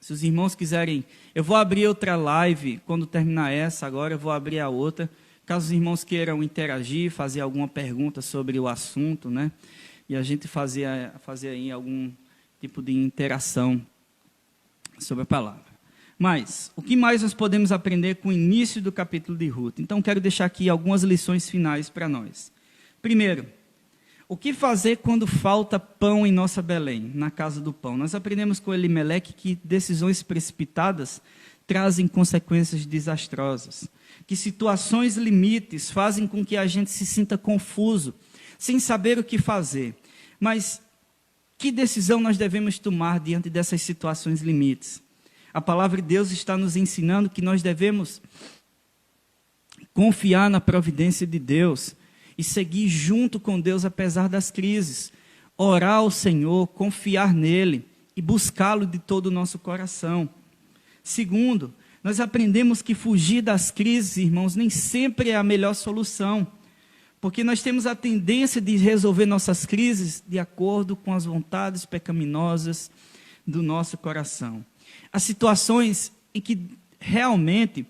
Se os irmãos quiserem, eu vou abrir outra live, quando terminar essa agora, eu vou abrir a outra. Caso os irmãos queiram interagir, fazer alguma pergunta sobre o assunto, né? E a gente fazer aí algum tipo de interação sobre a palavra. Mas, o que mais nós podemos aprender com o início do capítulo de Ruth? Então, quero deixar aqui algumas lições finais para nós. Primeiro, o que fazer quando falta pão em nossa Belém, na casa do pão? Nós aprendemos com Elimeleque que decisões precipitadas trazem consequências desastrosas, que situações limites fazem com que a gente se sinta confuso, sem saber o que fazer. Mas que decisão nós devemos tomar diante dessas situações limites? A palavra de Deus está nos ensinando que nós devemos confiar na providência de Deus e seguir junto com Deus apesar das crises, orar ao Senhor, confiar nele e buscá-lo de todo o nosso coração. Segundo, nós aprendemos que fugir das crises, irmãos, nem sempre é a melhor solução, porque nós temos a tendência de resolver nossas crises de acordo com as vontades pecaminosas do nosso coração. Há situações em que realmente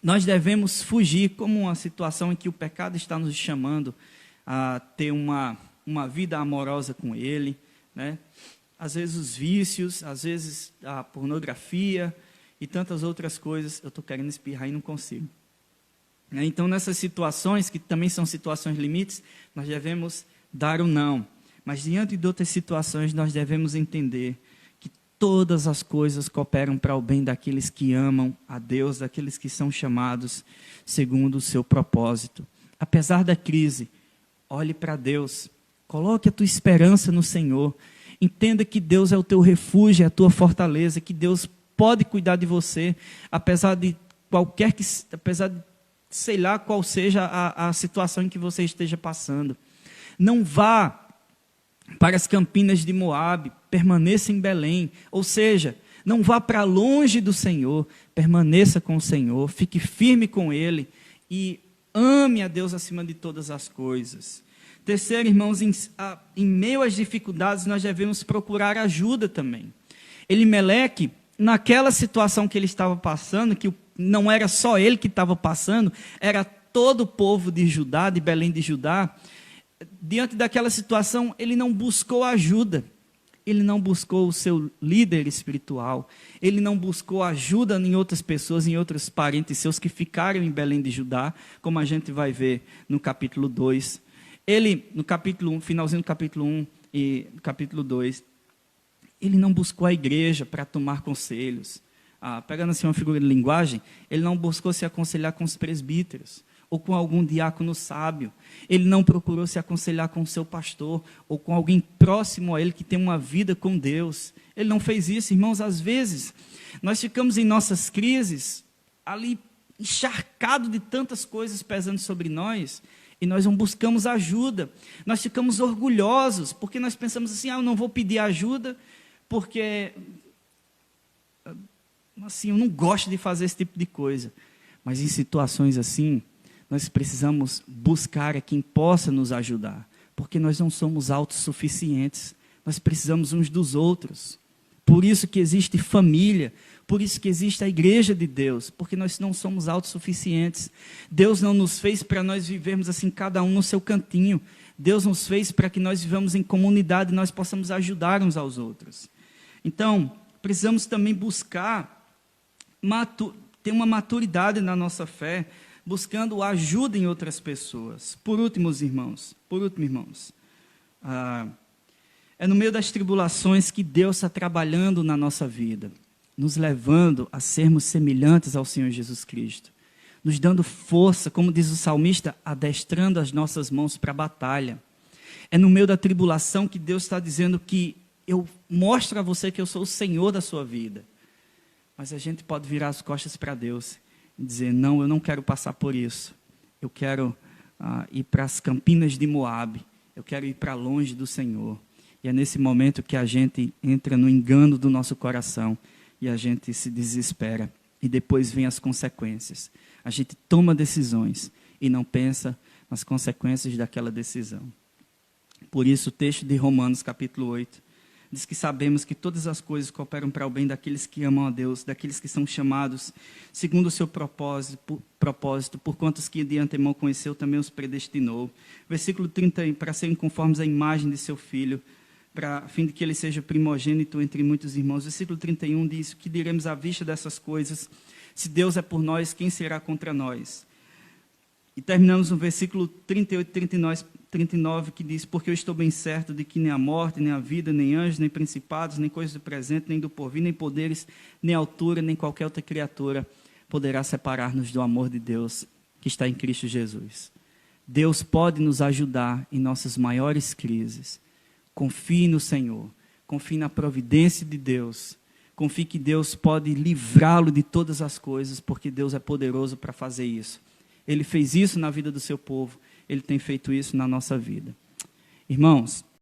nós devemos fugir, como uma situação em que o pecado está nos chamando a ter uma vida amorosa com ele, né? Às vezes os vícios, às vezes a pornografia e tantas outras coisas. Eu estou querendo espirrar e não consigo. Então, nessas situações, que também são situações limites, nós devemos dar o não. Mas diante de outras situações, nós devemos entender todas as coisas cooperam para o bem daqueles que amam a Deus, daqueles que são chamados segundo o seu propósito. Apesar da crise, olhe para Deus, coloque a tua esperança no Senhor, entenda que Deus é o teu refúgio, é a tua fortaleza, que Deus pode cuidar de você, apesar de sei lá qual seja a situação em que você esteja passando. Não vá para as campinas de Moabe, permaneça em Belém, ou seja, não vá para longe do Senhor, permaneça com o Senhor, fique firme com Ele e ame a Deus acima de todas as coisas. Terceiro, irmãos, em meio às dificuldades, nós devemos procurar ajuda também. Elimeleque, naquela situação que ele estava passando, que não era só ele que estava passando, era todo o povo de Judá, de Belém de Judá. Diante daquela situação, ele não buscou ajuda, ele não buscou o seu líder espiritual, ele não buscou ajuda em outras pessoas, em outros parentes seus que ficaram em Belém de Judá, como a gente vai ver no capítulo 2. Ele, no capítulo 1, finalzinho do capítulo 1 e no capítulo 2, ele não buscou a igreja para tomar conselhos. Pegando assim uma figura de linguagem, ele não buscou se aconselhar com os presbíteros, ou com algum diácono sábio. Ele não procurou se aconselhar com o seu pastor, ou com alguém próximo a ele que tem uma vida com Deus. Ele não fez isso, irmãos. Às vezes, nós ficamos em nossas crises, ali encharcado de tantas coisas pesando sobre nós, e nós não buscamos ajuda. Nós ficamos orgulhosos, porque nós pensamos assim, eu não vou pedir ajuda, porque assim, eu não gosto de fazer esse tipo de coisa. Mas em situações assim, nós precisamos buscar a quem possa nos ajudar, porque nós não somos autossuficientes, nós precisamos uns dos outros. Por isso que existe família, por isso que existe a igreja de Deus, porque nós não somos autossuficientes. Deus não nos fez para nós vivermos assim, cada um no seu cantinho. Deus nos fez para que nós vivamos em comunidade e nós possamos ajudar uns aos outros. Então, precisamos também buscar, ter uma maturidade na nossa fé, buscando ajuda em outras pessoas. Por último, irmãos, é no meio das tribulações que Deus está trabalhando na nossa vida, nos levando a sermos semelhantes ao Senhor Jesus Cristo, nos dando força, como diz o salmista, adestrando as nossas mãos para a batalha. É no meio da tribulação que Deus está dizendo que eu mostro a você que eu sou o Senhor da sua vida. Mas a gente pode virar as costas para Deus e dizer, não, eu não quero passar por isso. Eu quero ir para as campinas de Moabe. Eu quero ir para longe do Senhor. E é nesse momento que a gente entra no engano do nosso coração e a gente se desespera. E depois vem as consequências. A gente toma decisões e não pensa nas consequências daquela decisão. Por isso o texto de Romanos capítulo 8 diz que sabemos que todas as coisas cooperam para o bem daqueles que amam a Deus, daqueles que são chamados segundo o seu propósito, por quantos que de antemão conheceu, também os predestinou. Versículo 30, para serem conformes à imagem de seu Filho, a fim de que ele seja primogênito entre muitos irmãos. Versículo 31 diz, que diremos à vista dessas coisas? Se Deus é por nós, quem será contra nós? E terminamos no versículo 38 e 39, que diz, porque eu estou bem certo de que nem a morte, nem a vida, nem anjos, nem principados, nem coisas do presente, nem do porvir, nem poderes, nem altura, nem qualquer outra criatura poderá separar-nos do amor de Deus que está em Cristo Jesus. Deus pode nos ajudar em nossas maiores crises. Confie no Senhor, confie na providência de Deus, confie que Deus pode livrá-lo de todas as coisas, porque Deus é poderoso para fazer isso. Ele fez isso na vida do seu povo, Ele tem feito isso na nossa vida. Irmãos,